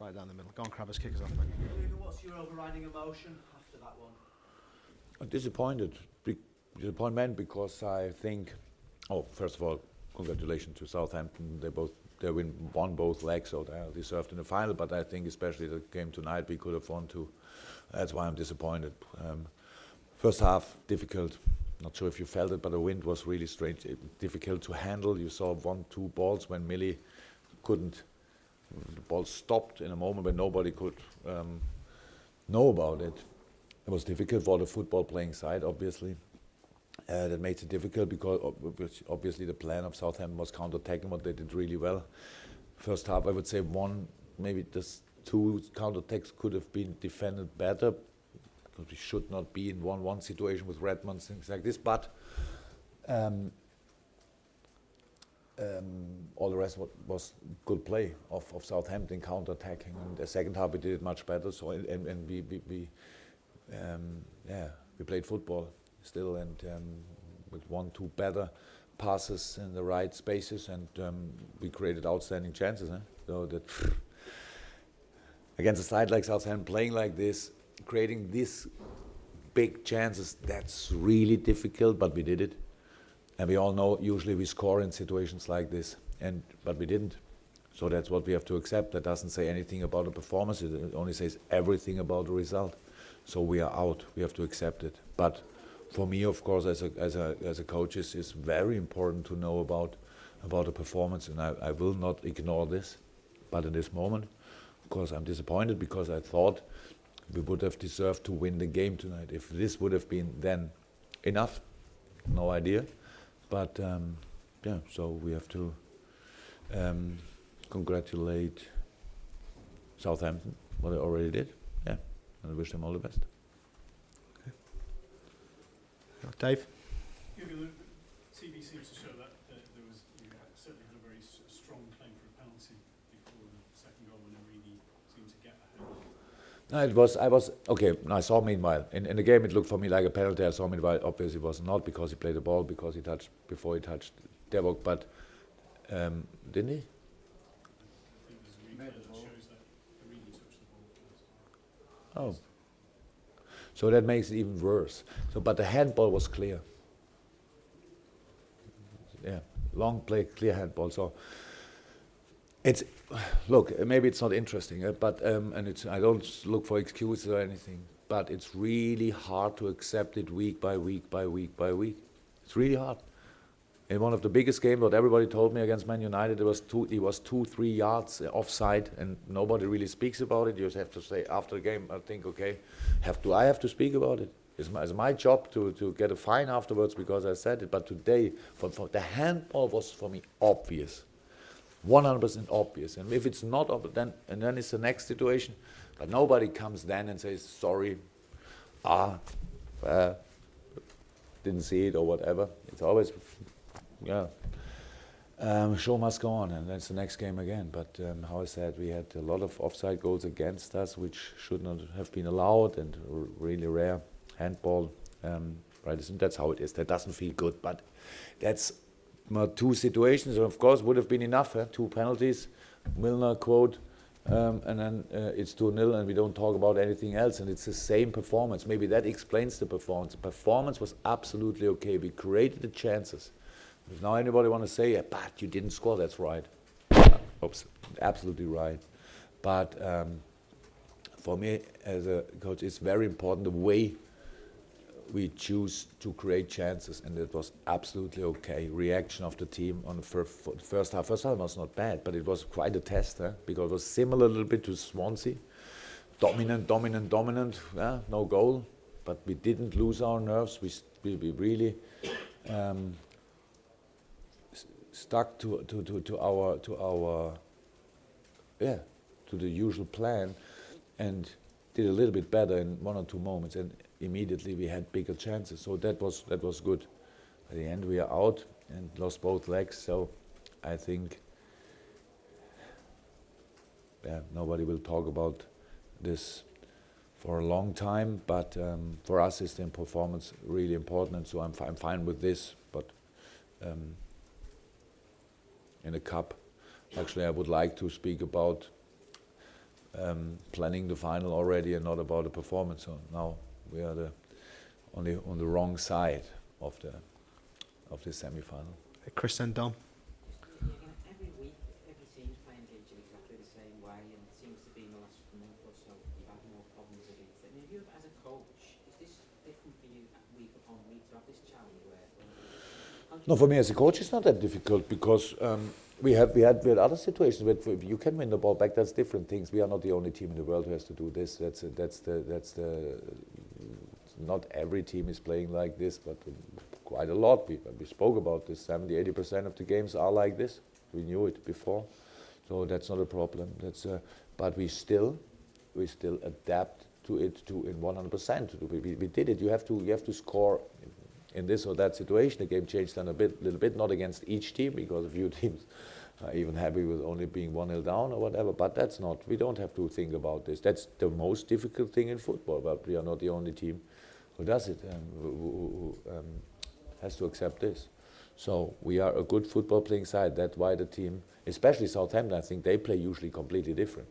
right down the middle. Go on, Krabbers, kick us off, mate. What's your overriding emotion after that one? Disappointment because I think, first of all, congratulations to Southampton. They won both legs, so they are deserved in the final. But I think especially the game tonight we could have won too. That's why I'm disappointed. First half difficult. Not sure if you felt it, but the wind was really strange, difficult to handle. You saw 1-2 balls when Millie couldn't. The ball stopped in a moment when nobody could know about it. It was difficult for the football playing side, obviously. That makes it difficult because obviously the plan of Southampton was counter-attacking, but they did really well. First half, I would say maybe two counter-attacks could have been defended better because we should not be in 1-1 situation with Redmond, things like this. But all the rest was good play of Southampton counter-attacking. And the second half we did it much better. So and we played football still, and with 1-2 better passes in the right spaces, and we created outstanding chances. So that against a side like Southampton playing like this, creating these big chances, that's really difficult. But we did it, and we all know usually we score in situations like this, but we didn't. So that's what we have to accept. That doesn't say anything about the performance. It only says everything about the result. So we are out. We have to accept it. But for me, of course, as a coach, it's very important to know about the performance, and I will not ignore this. But in this moment, of course, I'm disappointed because I thought we would have deserved to win the game tonight. If this would have been then enough, no idea. But so we have to congratulate Southampton, what they already did. Yeah, and I wish them all the best. Dave? The TV seems to show that you certainly had a very strong claim for a penalty before the second goal when Origi seemed to get ahead. No, I was okay. I saw meanwhile in the game it looked for me like a penalty. I saw meanwhile obviously it was not because he played the ball because he touched before he touched Devok, but didn't he? I think there's a replay that shows that Origi touched the ball first. Oh. So that makes it even worse. So, but the handball was clear. Yeah, long play, clear handball. So look, maybe it's not interesting, but I don't look for excuses or anything. But it's really hard to accept it week by week by week by week. It's really hard. In one of the biggest games, what everybody told me against Man United, he was 2-3 yards offside, and nobody really speaks about it. You just have to say after the game, I think, okay, I have to speak about it? It's my job to get a fine afterwards because I said it. But today, for the handball was for me obvious, 100% obvious. And if it's not obvious, then it's the next situation. But nobody comes then and says sorry, didn't see it or whatever. It's always. Yeah, show must go on, and that's the next game again. But how I said, we had a lot of offside goals against us, which should not have been allowed, and really rare handball. Right, that's how it is. That doesn't feel good, but that's two situations. And of course, would have been enough. 2 penalties, Milner quote, and then it's 2-0, and we don't talk about anything else. And it's the same performance. Maybe that explains the performance. The performance was absolutely okay. We created the chances. If now anybody want to say, but you didn't score, that's right. Oops, absolutely right. But for me as a coach, it's very important the way we choose to create chances, and it was absolutely okay. Reaction of the team on the first half. First half was not bad, but it was quite a test, because it was similar a little bit to Swansea. Dominant, no goal, but we didn't lose our nerves. We really stuck to the usual plan, and did a little bit better in 1 or 2 moments, and immediately we had bigger chances. So that was good. At the end we are out and lost both legs. So I think nobody will talk about this for a long time. But for us, is the performance really important? And so I'm fine with this. But in the cup, actually, I would like to speak about planning the final already and not about the performance. So now we are on the wrong side of the semi-final. Chris and Dom. Every week, every team's playing against you exactly the same way, and it seems to be in the last month or so you've had more problems against it. I mean, you, as a coach, is this different for you week upon week to have this challenge where? No, for me as a coach, it's not that difficult because we had other situations where you can win the ball back. That's different things. We are not the only team in the world who has to do this. That's the. Not every team is playing like this, but quite a lot. We spoke about this. 70-80% of the games are like this. We knew it before, so that's not a problem. But we still adapt to it in 100%. We did it. You have to score in this or that situation. The game changed then little bit, not against each team, because a few teams are even happy with only being 1-0 down or whatever, but that's not, we don't have to think about this. That's the most difficult thing in football, but we are not the only team who does it, who has to accept this. So we are a good football playing side. That's why the team, especially Southampton, I think they play usually completely different.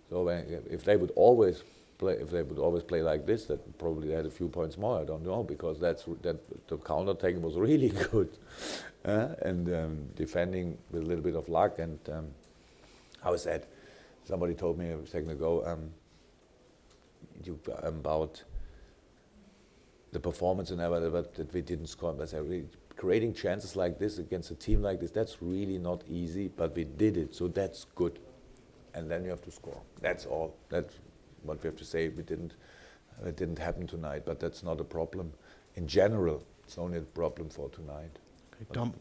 So if they would always play like this, that probably they had a few points more. I don't know, because the counter-attacking was really good, and defending with a little bit of luck. And how is that? Somebody told me a second ago about the performance and that we didn't score. I said, creating chances like this against a team like this, that's really not easy, but we did it, so that's good. And then you have to score. That's all. That's what we have to say. It didn't happen tonight, but that's not a problem. In general, it's only a problem for tonight. Okay, Dom,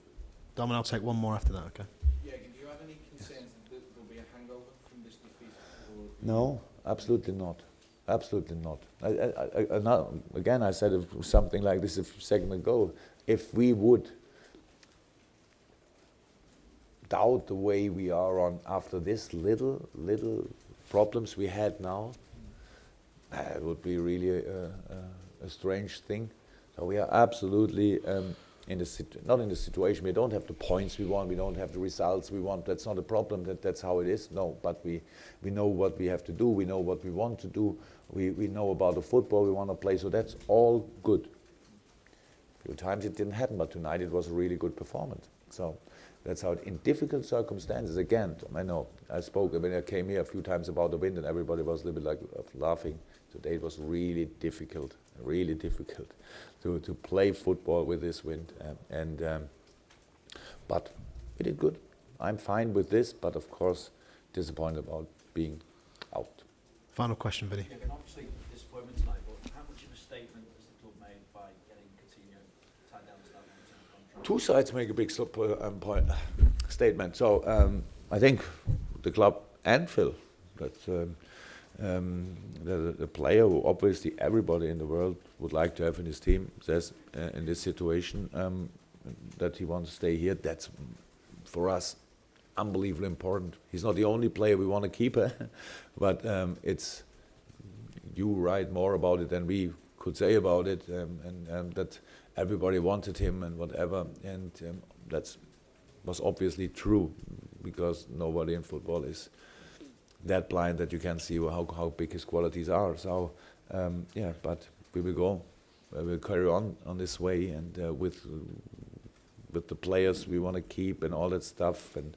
and I'll take one more after that, okay? Yeah, do you have any concerns that there'll be a hangover from this defeat? No, absolutely not. Absolutely not. Again, I said something like this a second ago. If we would doubt the way we are on after this little problems we had now, it would be really a strange thing. So we are absolutely not in the situation. We don't have the points we want. We don't have the results we want. That's not a problem. That's how it is. No, but we know what we have to do. We know what we want to do. We know about the football we want to play. So that's all good. A few times it didn't happen, but tonight it was a really good performance. So that's how, in difficult circumstances, again, I know, I spoke, when I came here a few times about the wind and everybody was a little bit like laughing. Today it was really difficult to play football with this wind. But we did good. I'm fine with this, but of course disappointed about being out. Final question, Vinny. Jurgen, obviously disappointment tonight, but how much of a statement has the club made by getting Coutinho tied down to that long-term contract? Two sides make a big statement. So I think the club and Phil, that the player who obviously everybody in the world would like to have in his team, says in this situation that he wants to stay here. That's for us unbelievably important. He's not the only player we want to keep, but it's, you write more about it than we could say about it, and that everybody wanted him and whatever, and that was obviously true, because nobody in football is that blind that you can see how big his qualities are. So yeah, but we will go, we will carry on this way, and with the players we want to keep and all that stuff, and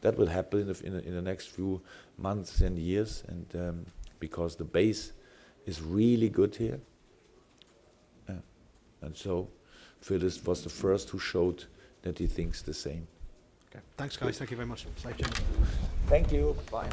that will happen in the next few months and years, and because the base is really good here, and so Phil was the first who showed that he thinks the same. Okay. Thanks, guys. Thank you very much. Safe journey. Thank you. Bye.